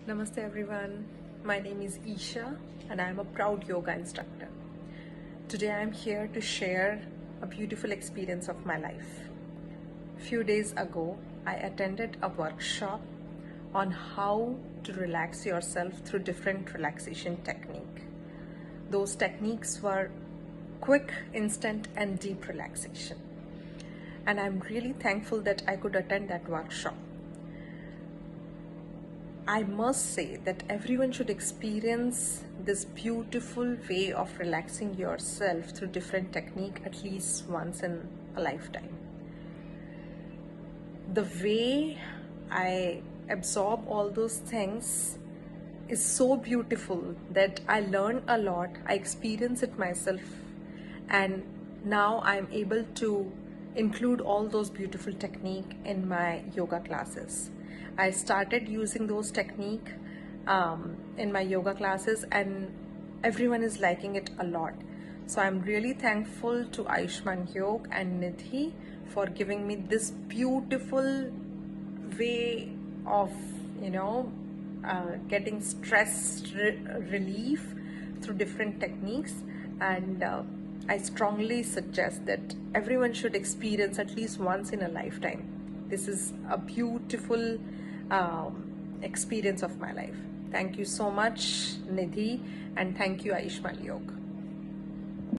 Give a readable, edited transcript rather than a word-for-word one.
Namaste everyone. My name is Isha and I am a proud yoga instructor. Today I am here to share a beautiful experience of my life. Few days ago, I attended a workshop on how to relax yourself through different relaxation techniques. Those techniques were quick, instant and deep relaxation. And I'm really thankful that I could attend that workshop. I must say that everyone should experience this beautiful way of relaxing yourself through different technique at least once in a lifetime. The way I absorb all those things is so beautiful that I learn a lot, I experience it myself, and now I'm able to include all those beautiful techniques in my yoga classes. I started using those techniques in my yoga classes and everyone is liking it a lot. So I'm really thankful to Ayushman Yog and Nidra for giving me this beautiful way of, getting stress relief through different techniques. And I strongly suggest that everyone should experience at least once in a lifetime. This is a beautiful experience of my life. Thank you so much, Nidhi, and thank you, Ayushman Yog.